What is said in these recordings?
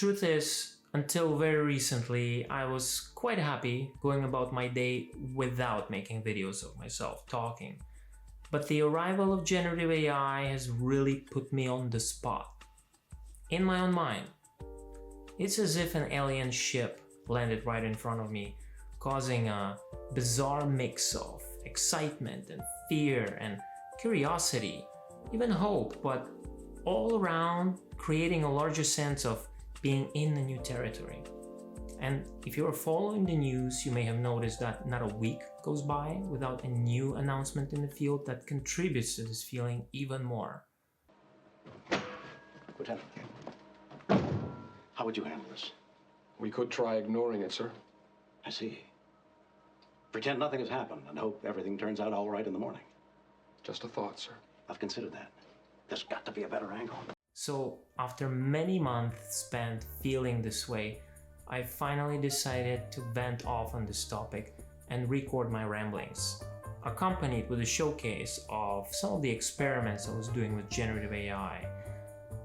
Truth is, until very recently, I was quite happy going about my day without making videos of myself talking. But the arrival of generative AI has really put me on the spot. In my own mind, it's as if an alien ship landed right in front of me, causing a bizarre mix of excitement and fear and curiosity, even hope, but all around creating a larger sense of being in a new territory. And if you are following the news, you may have noticed that not a week goes by without a new announcement in the field that contributes to this feeling even more. Lieutenant, how would you handle this? We could try ignoring it, sir. I see. Pretend nothing has happened and hope everything turns out all right in the morning. Just a thought, sir. I've considered that. There's got to be a better angle. So after many months spent feeling this way, I finally decided to vent off on this topic and record my ramblings, accompanied with a showcase of some of the experiments I was doing with generative AI.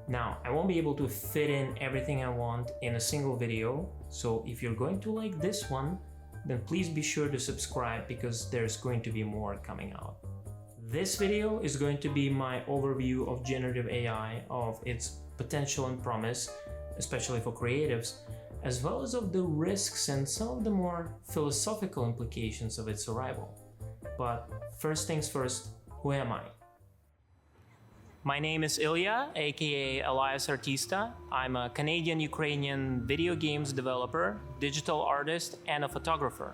Now, I won't be able to fit in everything I want in a single video, so if you're going to like this one, then please be sure to subscribe because there's going to be more coming out. This video is going to be my overview of generative AI, of its potential and promise, especially for creatives, as well as of the risks and some of the more philosophical implications of its arrival. But first things first, who am I? My name is Ilya, aka Elias Artista. I'm a Canadian-Ukrainian video games developer, digital artist, and a photographer.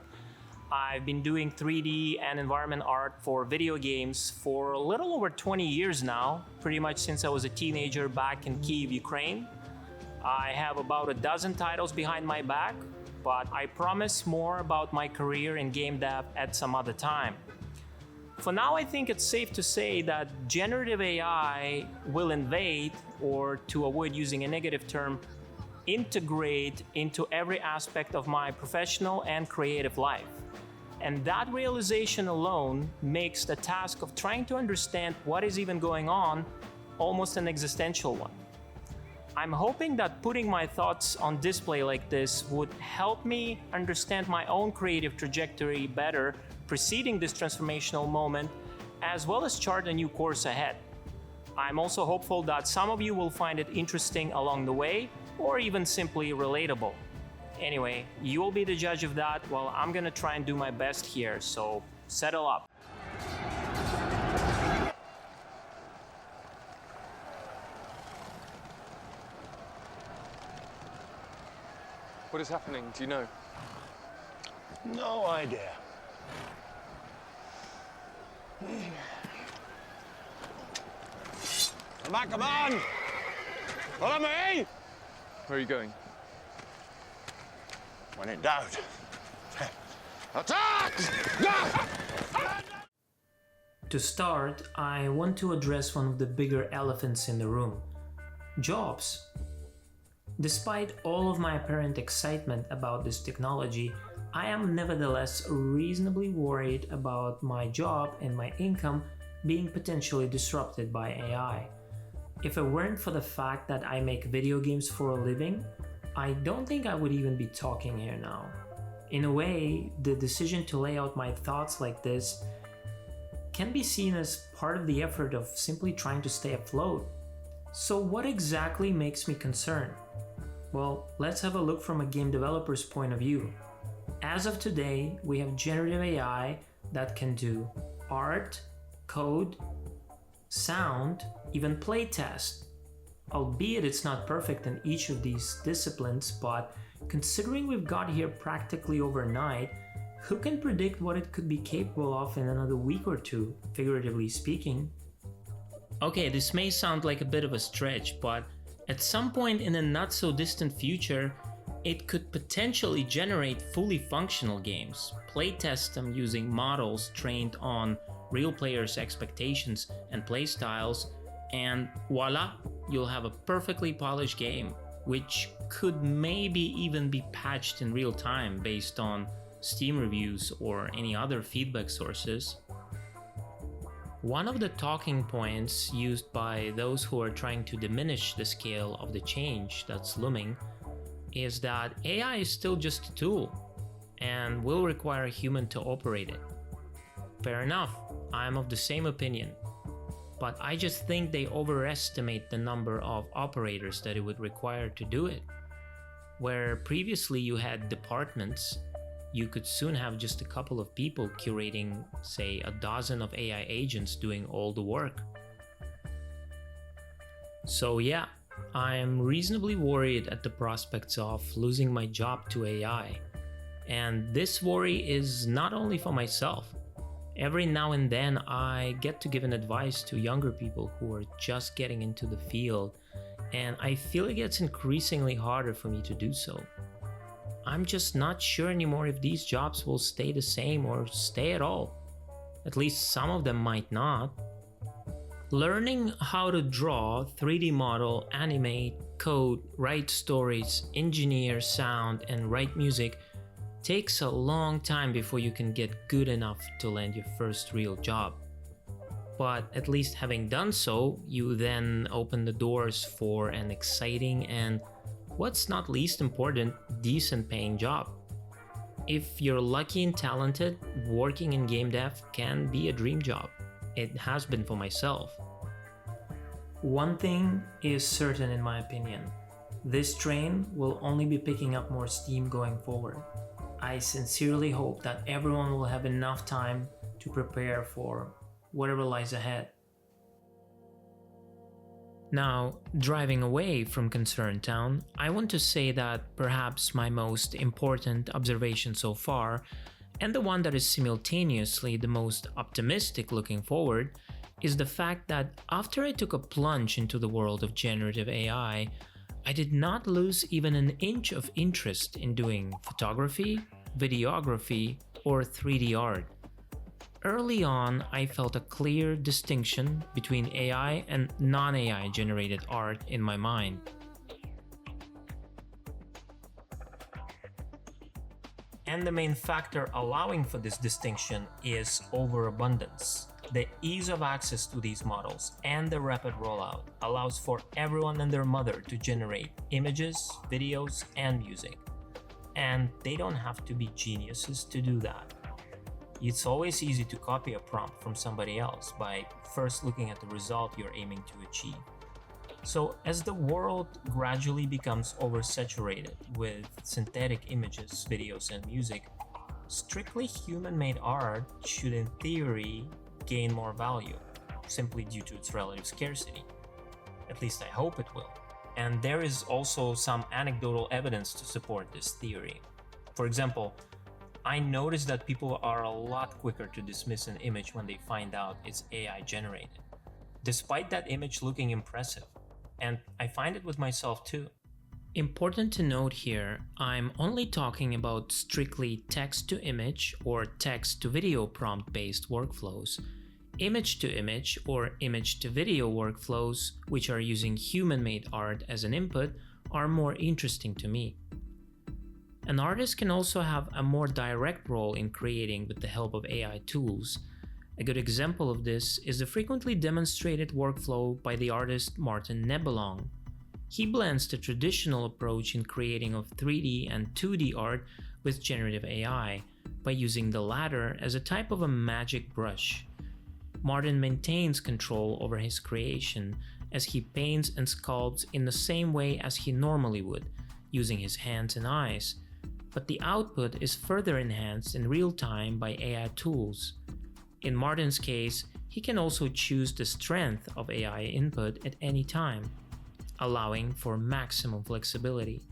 I've been doing 3D and environment art for video games for a little over 20 years now, pretty much since I was a teenager back in Kyiv, Ukraine. I have about a dozen titles behind my back, but I promise more about my career in game dev at some other time. For now, I think it's safe to say that generative AI will invade, or to avoid using a negative term, integrate into every aspect of my professional and creative life. And that realization alone makes the task of trying to understand what is even going on almost an existential one. I'm hoping that putting my thoughts on display like this would help me understand my own creative trajectory better preceding this transformational moment, as well as chart a new course ahead. I'm also hopeful that some of you will find it interesting along the way, or even simply relatable. Anyway, you will be the judge of that while I'm gonna try and do my best here, so settle up. What is happening? Do you know? No idea. Come on! Follow me! Where are you going? When in doubt, attack! To start, I want to address one of the bigger elephants in the room: jobs. Despite all of my apparent excitement about this technology, I am nevertheless reasonably worried about my job and my income being potentially disrupted by AI. If it weren't for the fact that I make video games for a living, I don't think I would even be talking here now. In a way, the decision to lay out my thoughts like this can be seen as part of the effort of simply trying to stay afloat. So what exactly makes me concerned? Well, let's have a look from a game developer's point of view. As of today, we have generative AI that can do art, code, sound, even playtest. Albeit it's not perfect in each of these disciplines, but considering we've got here practically overnight, who can predict what it could be capable of in another week or two, figuratively speaking? Okay, this may sound like a bit of a stretch, but at some point in a not so distant future, it could potentially generate fully functional games, playtest them using models trained on real players' expectations and playstyles, and voila, you'll have a perfectly polished game, which could maybe even be patched in real time based on Steam reviews or any other feedback sources. One of the talking points used by those who are trying to diminish the scale of the change that's looming is that AI is still just a tool and will require a human to operate it. Fair enough, I'm of the same opinion, but I just think they overestimate the number of operators that it would require to do it. Where previously you had departments, you could soon have just a couple of people curating, say, a dozen of AI agents doing all the work. So yeah, I'm reasonably worried at the prospects of losing my job to AI. And this worry is not only for myself. Every now and then I get to give an advice to younger people who are just getting into the field, and I feel it gets increasingly harder for me to do so. I'm just not sure anymore if these jobs will stay the same or stay at all. At least some of them might not. Learning how to draw, 3D model, animate, code, write stories, engineer sound, and write music takes a long time before you can get good enough to land your first real job. But at least having done so, you then open the doors for an exciting and, what's not least important, decent paying job. If you're lucky and talented, working in game dev can be a dream job. It has been for myself. One thing is certain in my opinion. This train will only be picking up more steam going forward. I sincerely hope that everyone will have enough time to prepare for whatever lies ahead. Now, driving away from Concern Town, I want to say that perhaps my most important observation so far, and the one that is simultaneously the most optimistic looking forward, is the fact that after I took a plunge into the world of generative AI, I did not lose even an inch of interest in doing photography, videography, or 3D art. Early on, I felt a clear distinction between AI and non-AI generated art in my mind. And the main factor allowing for this distinction is overabundance. The ease of access to these models and the rapid rollout allows for everyone and their mother to generate images, videos, and music. And they don't have to be geniuses to do that. It's always easy to copy a prompt from somebody else by first looking at the result you're aiming to achieve. So as the world gradually becomes oversaturated with synthetic images, videos, and music, strictly human-made art should in theory gain more value, simply due to its relative scarcity. At least I hope it will. And there is also some anecdotal evidence to support this theory. For example, I noticed that people are a lot quicker to dismiss an image when they find out it's AI generated, despite that image looking impressive. And I find it with myself too. Important to note here, I'm only talking about strictly text-to-image or text-to-video prompt-based workflows. Image-to-image or image-to-video workflows, which are using human-made art as an input, are more interesting to me. An artist can also have a more direct role in creating with the help of AI tools. A good example of this is the frequently demonstrated workflow by the artist Martin Nebelong. He blends the traditional approach in creating of 3D and 2D art with generative AI by using the latter as a type of a magic brush. Martin maintains control over his creation as he paints and sculpts in the same way as he normally would, using his hands and eyes, but the output is further enhanced in real time by AI tools. In Martin's case, he can also choose the strength of AI input at any time, allowing for maximum flexibility.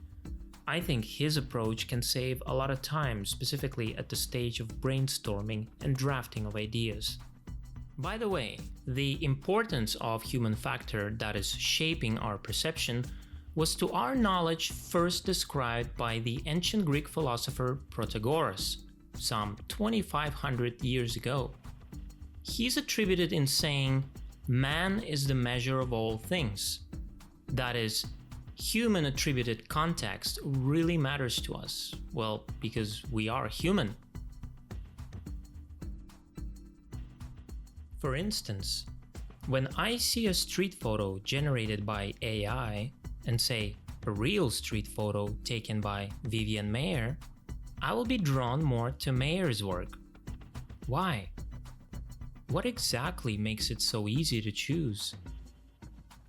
I think his approach can save a lot of time, specifically at the stage of brainstorming and drafting of ideas. By the way, the importance of human factor that is shaping our perception was to our knowledge first described by the ancient Greek philosopher Protagoras, some 2,500 years ago. He's attributed in saying, "Man is the measure of all things." That is, human attributed context really matters to us, well, because we are human. For instance, when I see a street photo generated by AI and say, a real street photo taken by Vivian Maier, I will be drawn more to Maier's work. Why? What exactly makes it so easy to choose?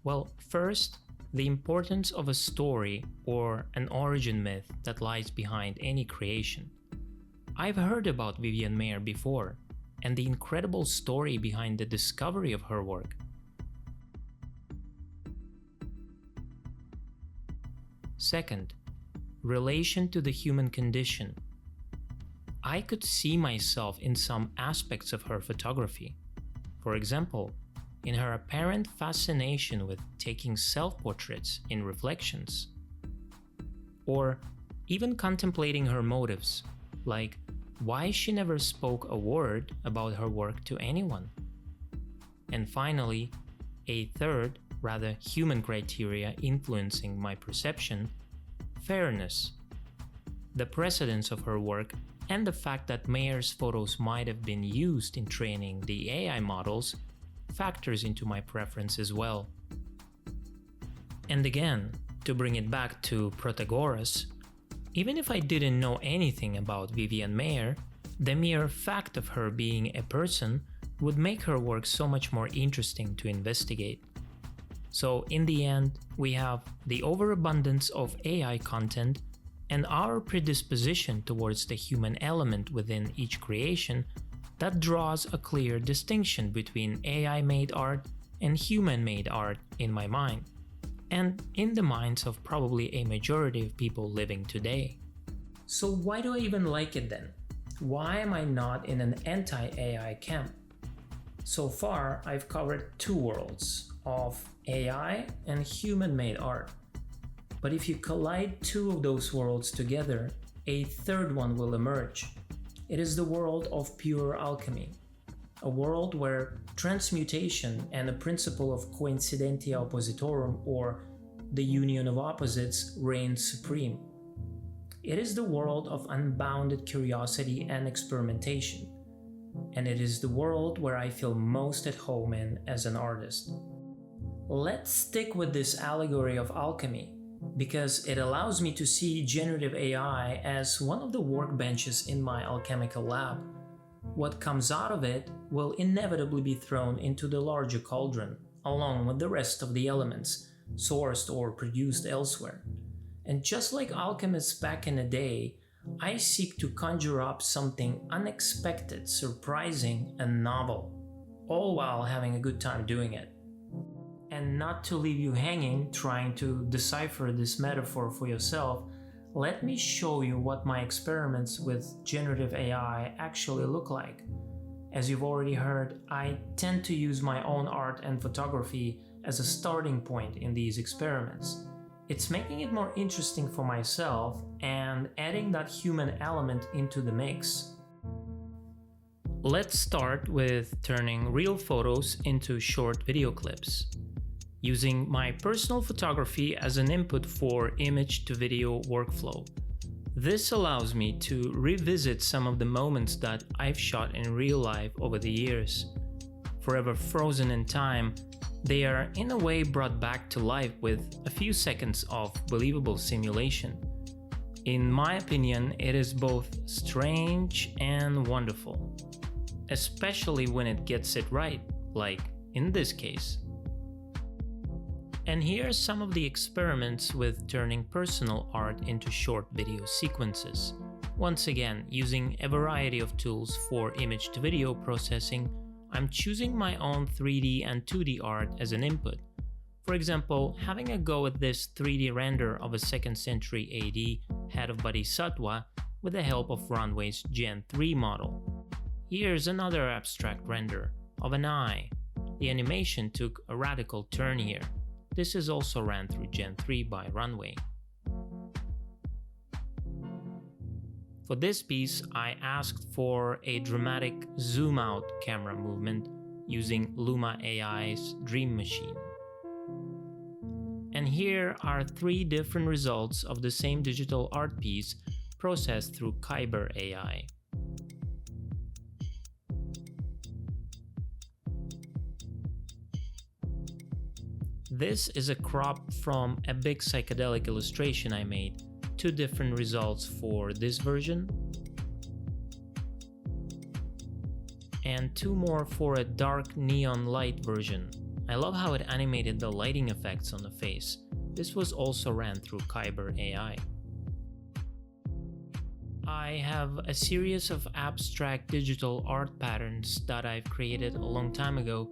Well, first, the importance of a story or an origin myth that lies behind any creation. I've heard about Vivian Maier before, and the incredible story behind the discovery of her work. Second, relation to the human condition. I could see myself in some aspects of her photography. For example, in her apparent fascination with taking self-portraits in reflections. Or even contemplating her motives, like why she never spoke a word about her work to anyone. And finally, a third, rather human criteria influencing my perception, fairness. The precedence of her work and the fact that Maier's photos might have been used in training the AI models factors into my preference as well. And again, to bring it back to Protagoras, even if I didn't know anything about Vivian Maier, the mere fact of her being a person would make her work so much more interesting to investigate. So in the end, we have the overabundance of AI content and our predisposition towards the human element within each creation that draws a clear distinction between AI-made art and human-made art in my mind, and in the minds of probably a majority of people living today. So why do I even like it then? Why am I not in an anti-AI camp? So far, I've covered two worlds of AI and human-made art. But if you collide two of those worlds together, a third one will emerge. It is the world of pure alchemy, a world where transmutation and the principle of coincidentia oppositorum, or the union of opposites, reigns supreme. It is the world of unbounded curiosity and experimentation, and it is the world where I feel most at home in as an artist. Let's stick with this allegory of alchemy, because it allows me to see generative AI as one of the workbenches in my alchemical lab. What comes out of it will inevitably be thrown into the larger cauldron, along with the rest of the elements, sourced or produced elsewhere. And just like alchemists back in the day, I seek to conjure up something unexpected, surprising, and novel, all while having a good time doing it. And not to leave you hanging trying to decipher this metaphor for yourself, let me show you what my experiments with generative AI actually look like. As you've already heard, I tend to use my own art and photography as a starting point in these experiments. It's making it more interesting for myself and adding that human element into the mix. Let's start with turning real photos into short video clips. Using my personal photography as an input for image-to-video workflow. This allows me to revisit some of the moments that I've shot in real life over the years. Forever frozen in time, they are in a way brought back to life with a few seconds of believable simulation. In my opinion, it is both strange and wonderful, especially when it gets it right, like in this case. And here are some of the experiments with turning personal art into short video sequences. Once again, using a variety of tools for image-to-video processing, I'm choosing my own 3D and 2D art as an input. For example, having a go at this 3D render of a 2nd century AD head of Bodhisattva with the help of Runway's Gen 3 model. Here's another abstract render of an eye. The animation took a radical turn here. This is also ran through Gen 3 by Runway. For this piece, I asked for a dramatic zoom-out camera movement using Luma AI's Dream Machine. And here are 3 different results of the same digital art piece processed through Kyber AI. This is a crop from a big psychedelic illustration I made. 2 different results for this version, and 2 more for a dark neon light version. I love how it animated the lighting effects on the face. This was also ran through Kyber AI. I have a series of abstract digital art patterns that I've created a long time ago.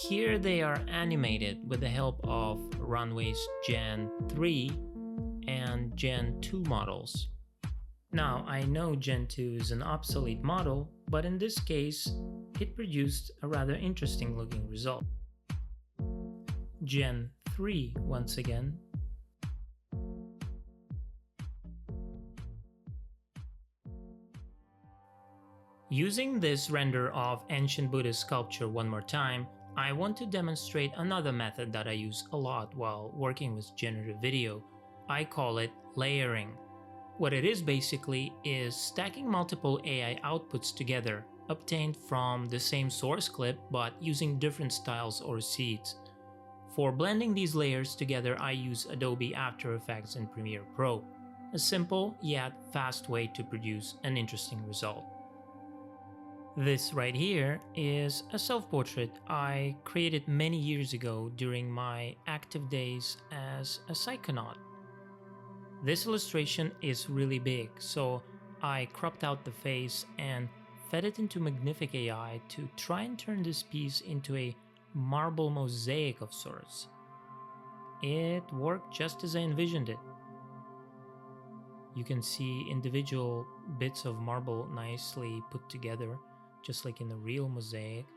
Here they are animated with the help of Runway's Gen 3 and Gen 2 models. Now, I know Gen 2 is an obsolete model, but in this case, it produced a rather interesting looking result. Gen 3 once again. Using this render of ancient Buddhist sculpture one more time, I want to demonstrate another method that I use a lot while working with generative video. I call it layering. What it is basically is stacking multiple AI outputs together, obtained from the same source clip but using different styles or seeds. For blending these layers together, I use Adobe After Effects and Premiere Pro, a simple yet fast way to produce an interesting result. This right here is a self-portrait I created many years ago during my active days as a psychonaut. This illustration is really big, so I cropped out the face and fed it into Magnific AI to try and turn this piece into a marble mosaic of sorts. It worked just as I envisioned it. You can see individual bits of marble nicely put together, just like in the real mosaic.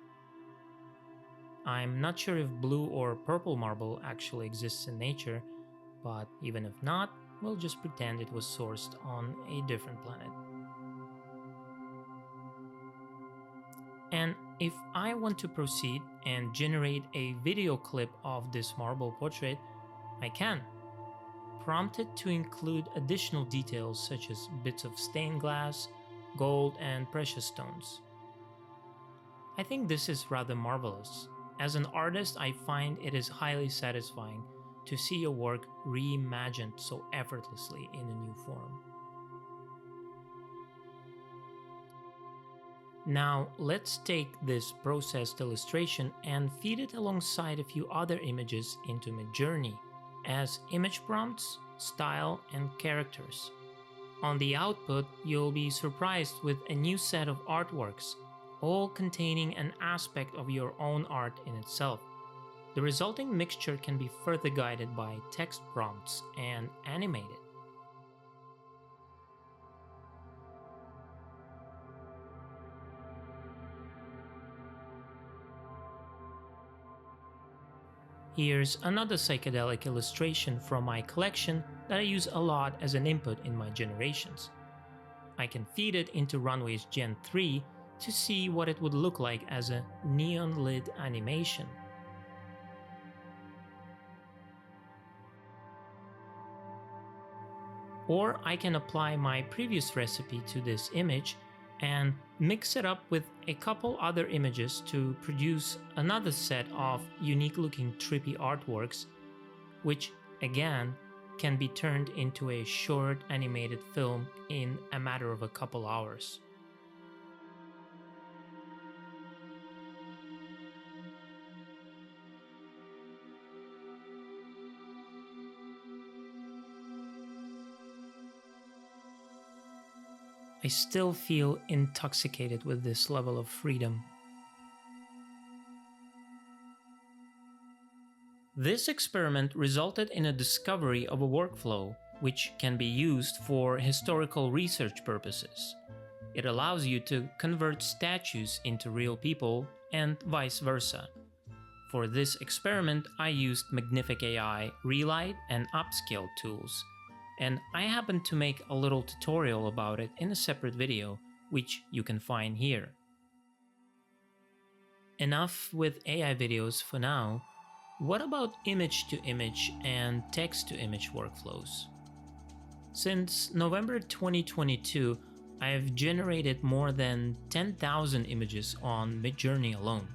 I'm not sure if blue or purple marble actually exists in nature, but even if not, we'll just pretend it was sourced on a different planet. And if I want to proceed and generate a video clip of this marble portrait, I can. Prompt it to include additional details such as bits of stained glass, gold, and precious stones. I think this is rather marvelous. As an artist, I find it is highly satisfying to see your work reimagined so effortlessly in a new form. Now, let's take this processed illustration and feed it alongside a few other images into Midjourney as image prompts, style, and characters. On the output, you'll be surprised with a new set of artworks, all containing an aspect of your own art in itself. The resulting mixture can be further guided by text prompts and animated. Here's another psychedelic illustration from my collection that I use a lot as an input in my generations. I can feed it into Runway's Gen 3 to see what it would look like as a neon lit animation. Or I can apply my previous recipe to this image and mix it up with a couple other images to produce another set of unique looking trippy artworks, which again can be turned into a short animated film in a matter of a couple hours. I still feel intoxicated with this level of freedom. This experiment resulted in a discovery of a workflow which can be used for historical research purposes. It allows you to convert statues into real people and vice versa. For this experiment, I used Magnific AI, Relight, and Upscale tools. And I happen to make a little tutorial about it in a separate video, which you can find here. Enough with AI videos for now. What about image-to-image and text-to-image workflows? Since November 2022, I have generated more than 10,000 images on Midjourney alone.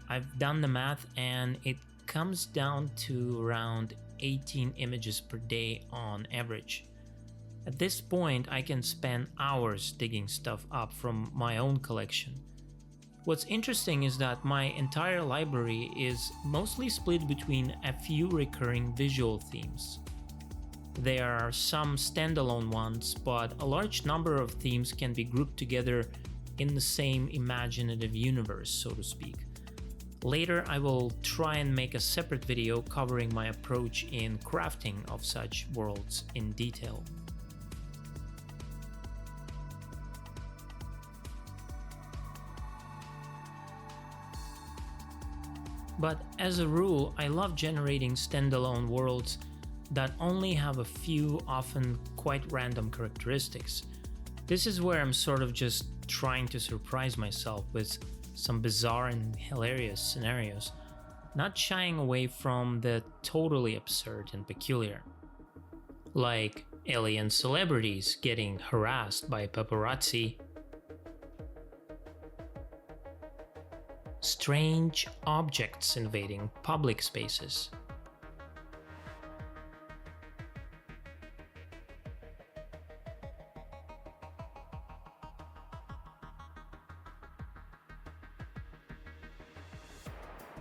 I've done the math and it comes down to around 18 images per day on average. At this point, I can spend hours digging stuff up from my own collection. What's interesting is that my entire library is mostly split between a few recurring visual themes. There are some standalone ones, but a large number of themes can be grouped together in the same imaginative universe, so to speak. Later, I will try and make a separate video covering my approach in crafting of such worlds in detail. But as a rule, I love generating standalone worlds that only have a few, often quite random characteristics. This is where I'm sort of just trying to surprise myself with some bizarre and hilarious scenarios, not shying away from the totally absurd and peculiar. Like alien celebrities getting harassed by paparazzi, strange objects invading public spaces,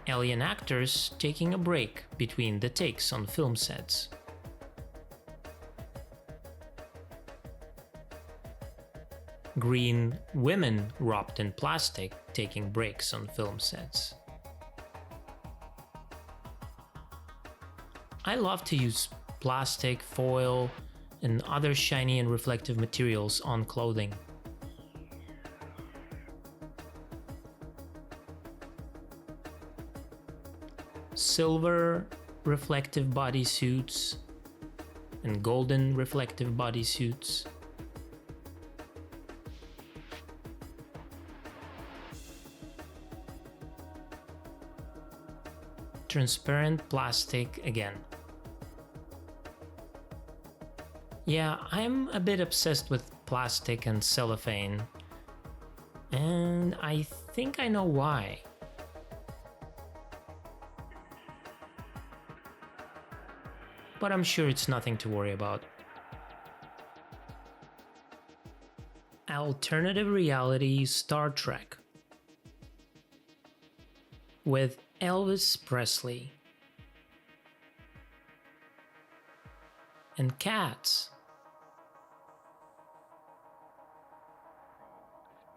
alien actors taking a break between the takes on film sets, green women wrapped in plastic taking breaks on film sets. I love to use plastic, foil, and other shiny and reflective materials on clothing. Silver reflective bodysuits and golden reflective bodysuits. Transparent plastic again. Yeah, I'm a bit obsessed with plastic and cellophane, and I think I know why. But I'm sure it's nothing to worry about. Alternative reality Star Trek with Elvis Presley and cats.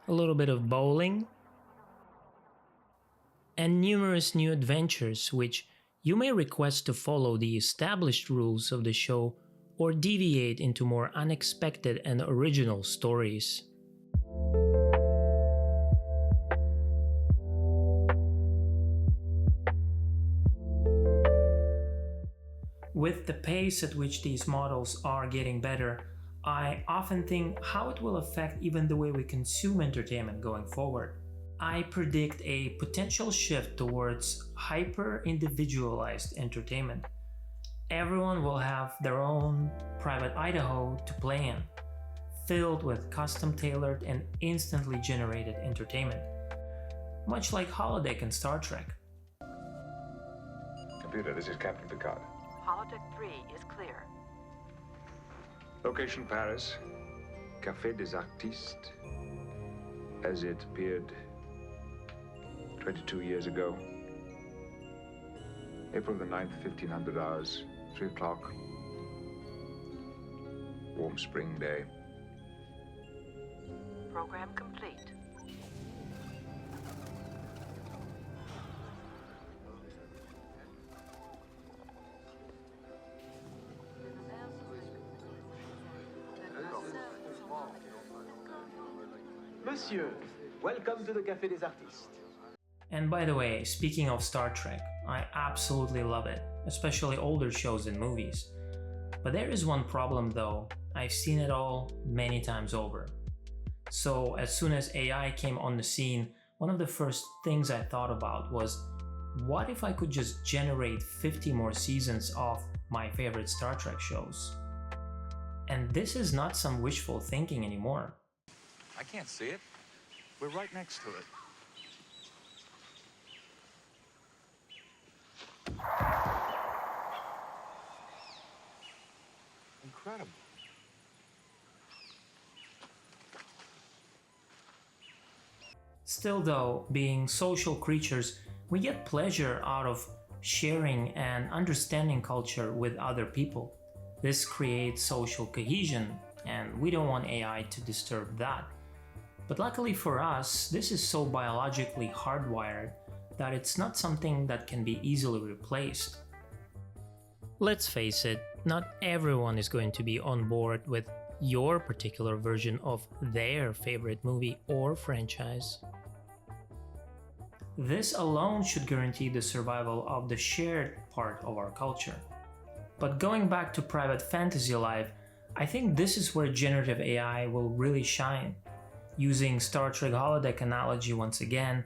A little bit of bowling and numerous new adventures which you may request to follow the established rules of the show or deviate into more unexpected and original stories. With the pace at which these models are getting better, I often think how it will affect even the way we consume entertainment going forward. I predict a potential shift towards hyper-individualized entertainment. Everyone will have their own private Idaho to play in, filled with custom-tailored and instantly generated entertainment, much like holodeck in Star Trek. Computer, this is Captain Picard. Holodeck 3 is clear. Location Paris, Café des Artistes, as it appeared 22 years ago. April the 9th, 1500 hours, 3 o'clock. Warm spring day. Program complete. Monsieur, welcome to the Café des Artistes. And by the way, speaking of Star Trek, I absolutely love it, especially older shows and movies. But there is one problem though, I've seen it all many times over. So as soon as AI came on the scene, one of the first things I thought about was, what if I could just generate 50 more seasons of my favorite Star Trek shows? And this is not some wishful thinking anymore. I can't see it. We're right next to it. Incredible. Still though, being social creatures, we get pleasure out of sharing and understanding culture with other people. This creates social cohesion, and we don't want AI to disturb that. But luckily for us, this is so biologically hardwired that it's not something that can be easily replaced. Let's face it, not everyone is going to be on board with your particular version of their favorite movie or franchise. This alone should guarantee the survival of the shared part of our culture. But going back to Private Fantasy Life, I think this is where generative AI will really shine. Using Star Trek holodeck analogy once again,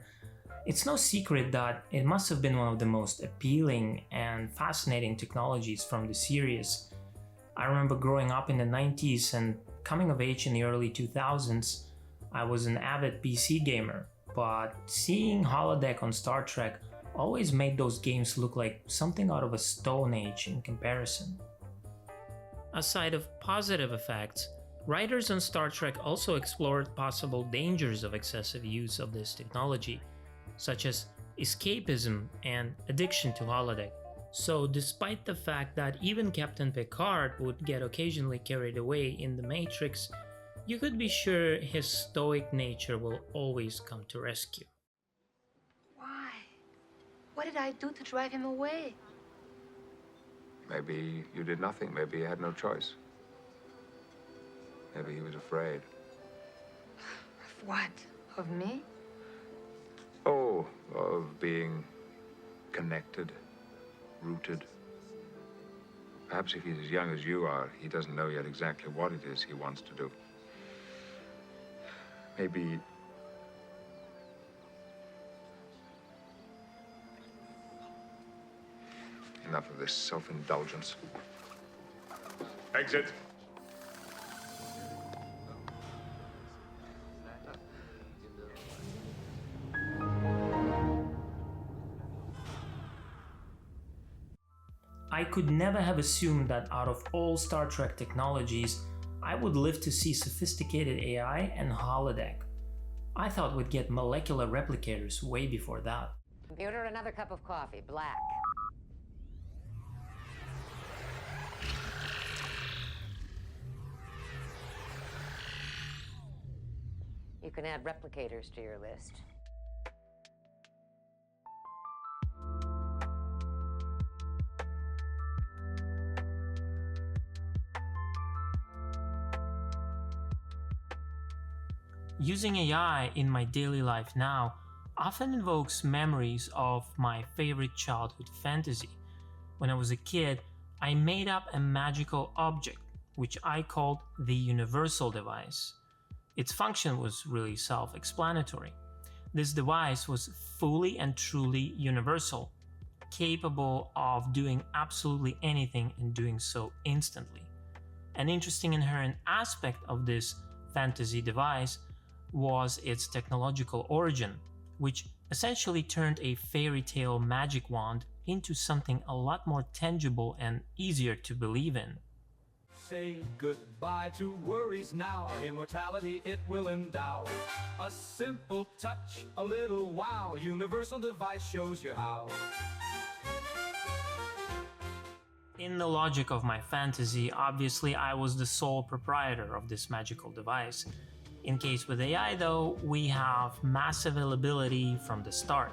it's no secret that it must have been one of the most appealing and fascinating technologies from the series. I remember growing up in the 90s and coming of age in the early 2000s, I was an avid PC gamer, but seeing holodeck on Star Trek always made those games look like something out of a Stone Age in comparison. Aside of positive effects, writers on Star Trek also explored possible dangers of excessive use of this technology, such as escapism and addiction to holodeck. So despite the fact that even Captain Picard would get occasionally carried away in the Matrix, you could be sure his stoic nature will always come to rescue. Why? What did I do to drive him away? Maybe you did nothing. Maybe he had no choice. Maybe he was afraid. Of what? Of me? Oh, of being connected, rooted. Perhaps if he's as young as you are, he doesn't know yet exactly what it is he wants to do. Maybe... Enough of this self-indulgence. Exit. I could never have assumed that out of all Star Trek technologies, I would live to see sophisticated AI and holodeck. I thought we'd get molecular replicators way before that. Computer, another cup of coffee, black. You can add replicators to your list. Using AI in my daily life now often invokes memories of my favorite childhood fantasy. When I was a kid, I made up a magical object, which I called the Universal Device. Its function was really self-explanatory. This device was fully and truly universal, capable of doing absolutely anything and doing so instantly. An interesting inherent aspect of this fantasy device was its technological origin, which essentially turned a fairy tale magic wand into something a lot more tangible and easier to believe in. Say goodbye to worries now, immortality it will endow. A simple touch, a little wow, Universal Device shows you how. In the logic of my fantasy, obviously I was the sole proprietor of this magical device. In case with AI though, we have mass availability from the start,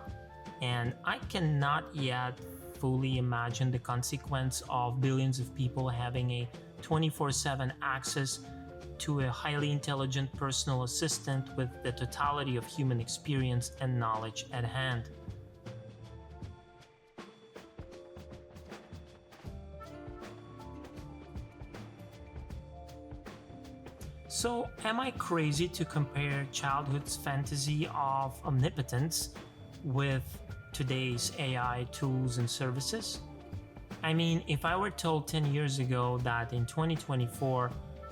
and I cannot yet fully imagine the consequence of billions of people having a 24/7 access to a highly intelligent personal assistant with the totality of human experience and knowledge at hand. So, am I crazy to compare childhood's fantasy of omnipotence with today's AI tools and services? I mean, if I were told 10 years ago that in 2024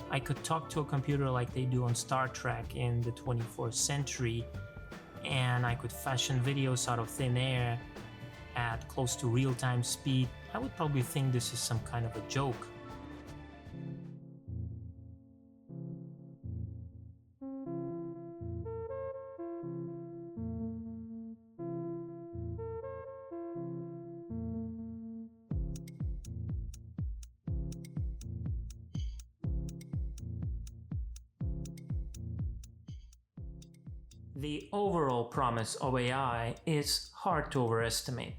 I could talk to a computer like they do on Star Trek in the 24th century, and I could fashion videos out of thin air, at close to real-time speed, I would probably think this is some kind of a joke. The overall promise of AI is hard to overestimate.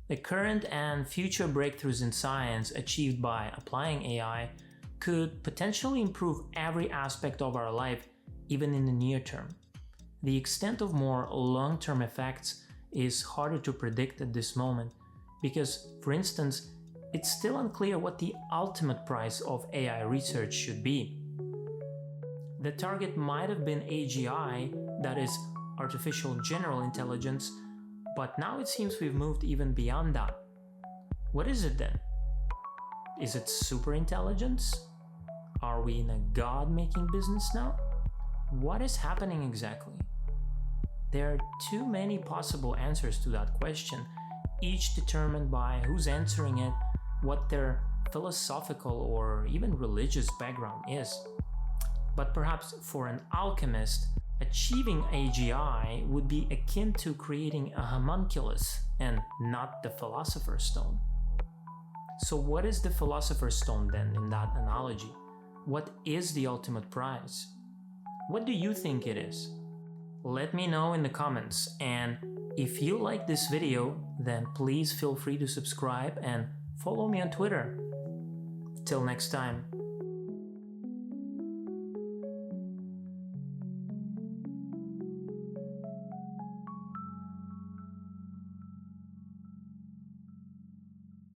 The current and future breakthroughs in science achieved by applying AI could potentially improve every aspect of our life, even in the near term. The extent of more long-term effects is harder to predict at this moment because, for instance, it's still unclear what the ultimate price of AI research should be. The target might have been AGI, that is, artificial general intelligence, but now it seems we've moved even beyond that. What is it then? Is it superintelligence? Are we in a god-making business now? What is happening exactly? There are too many possible answers to that question, each determined by who's answering it, what their philosophical or even religious background is. But perhaps for an alchemist, achieving AGI would be akin to creating a homunculus and not the Philosopher's Stone. So what is the Philosopher's Stone then in that analogy? What is the ultimate prize? What do you think it is? Let me know in the comments, and if you like this video, then please feel free to subscribe and follow me on Twitter. Till next time.